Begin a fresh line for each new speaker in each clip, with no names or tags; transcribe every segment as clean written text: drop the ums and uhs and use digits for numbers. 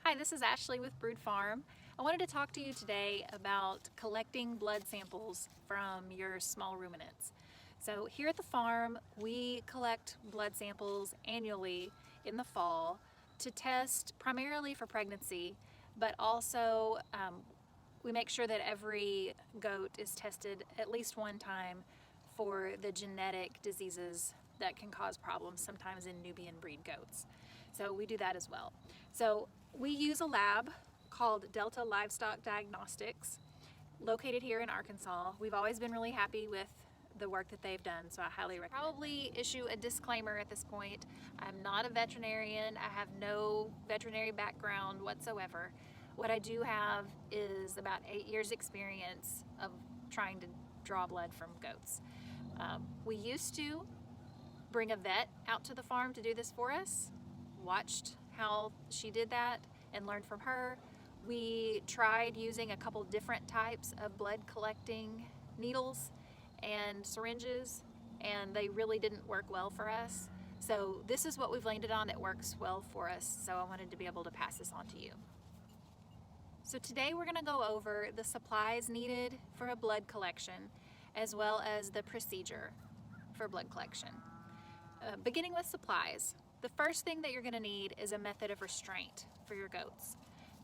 Hi, this is Ashley with Brood Farm. I wanted to talk to you today about collecting blood samples from your small ruminants. So here at the farm, we collect blood samples annually in the fall to test primarily for pregnancy, but also we make sure that every goat is tested at least one time for the genetic diseases that can cause problems sometimes in Nubian breed goats. So we do that as well. So we use a lab called Livestock Diagnostics, located here in Arkansas. We've always been really happy with the work that they've done, so I highly recommend. Probably issue a disclaimer at this point. I'm not a veterinarian. I have no veterinary background whatsoever. What I do have is about 8 years experience of trying to draw blood from goats. We used to bring a vet out to the farm to do this for us, watched how she did that and learned from her. We tried using a couple different types of blood collecting needles and syringes, and they really didn't work well for us. So this is what we've landed on that works well for us, so I wanted to be able to pass this on to you. So today we're going to go over the supplies needed for a blood collection, as well as the procedure for blood collection. Beginning with supplies, the first thing that you're going to need is a method of restraint for your goats.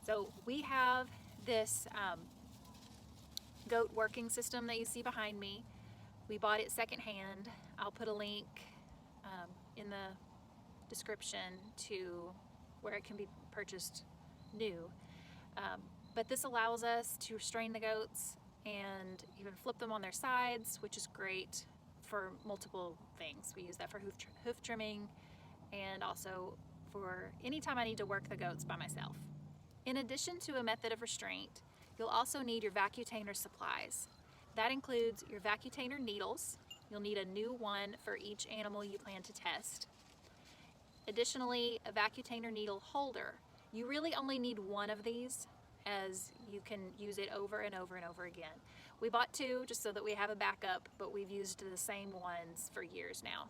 So we have this goat working system that you see behind me. We bought it secondhand. I'll put a link in the description to where it can be purchased new. But this allows us to restrain the goats and even flip them on their sides, which is great for multiple things. We use that for hoof trimming and also for any time I need to work the goats by myself. In addition to a method of restraint, you'll also need your Vacutainer supplies. That includes your Vacutainer needles. You'll need a new one for each animal you plan to test. Additionally, a Vacutainer needle holder. You really only need one of these, as you can use it over and over and over again. We bought two just so that we have a backup, but we've used the same ones for years now.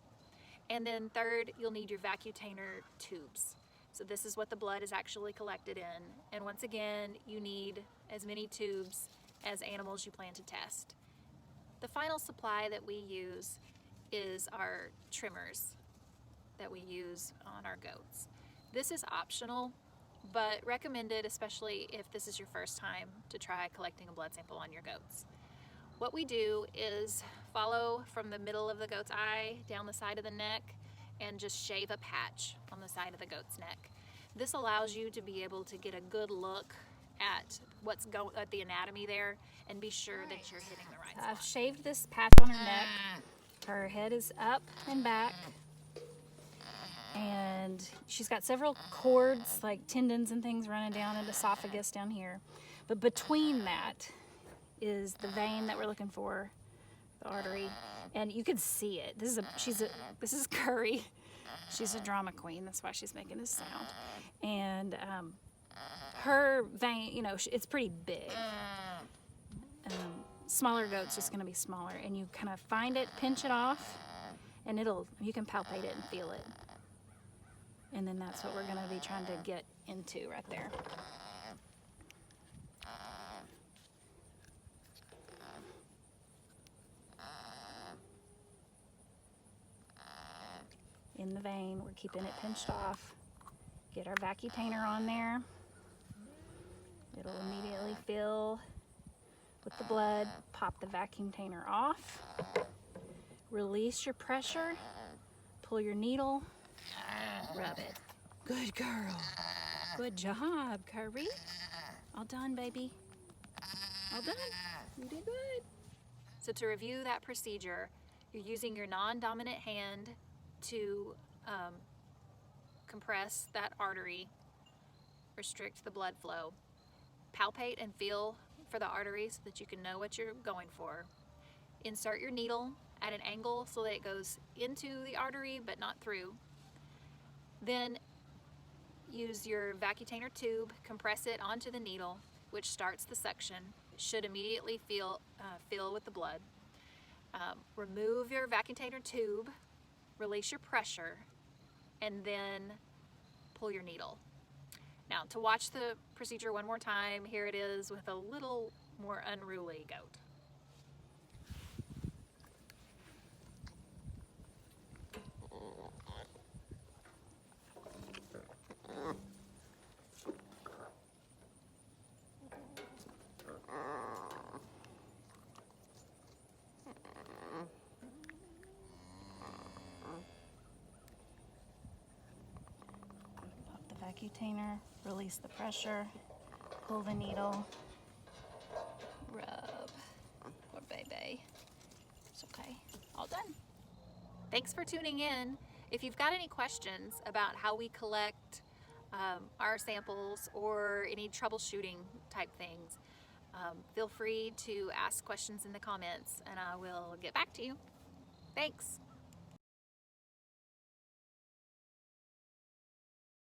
And then third, you'll need your Vacutainer tubes. So this is what the blood is actually collected in. And once again, you need as many tubes as animals you plan to test. The final supply that we use is our trimmers that we use on our goats. This is optional, but recommended, especially if this is your first time to try collecting a blood sample on your goats. What we do is follow from the middle of the goat's eye down the side of the neck and just shave a patch on the side of the goat's neck. This allows you to be able to get a good look at at the anatomy there and be sure that you're hitting the right spot. I've shaved this patch on her neck. Her head is up and back, and she's got several cords, like tendons and things, running down an esophagus down here. But between that is the vein that we're looking for, the artery, and you can see it. This is Curry. She's a drama queen. That's why she's making this sound. And her vein, it's pretty big. Smaller goats just going to be smaller, and you kind of find it, pinch it off, and you can palpate it and feel it. And then that's what we're going to be trying to get into right there. In the vein, we're keeping it pinched off. Get our Vacutainer on there. It'll immediately fill with the blood. Pop the Vacutainer off. Release your pressure. Pull your needle. Rub it. Good girl. Good job, Curry. All done, baby. All done. You did good. So to review that procedure, you're using your non-dominant hand to compress that artery, restrict the blood flow, palpate and feel for the artery so that you can know what you're going for. Insert your needle at an angle so that it goes into the artery but not through. Then use your Vacutainer tube, compress it onto the needle, which starts the suction. It should immediately fill with the blood. Remove your Vacutainer tube, release your pressure, and then pull your needle. Now, to watch the procedure one more time, here it is with a little more unruly goat.
Pop the Vacutainer, release the pressure, pull the needle, rub. Poor baby. It's okay. All done.
Thanks for tuning in. If you've got any questions about how we collect our samples or any troubleshooting type things, feel free to ask questions in the comments and I will get back to you. Thanks.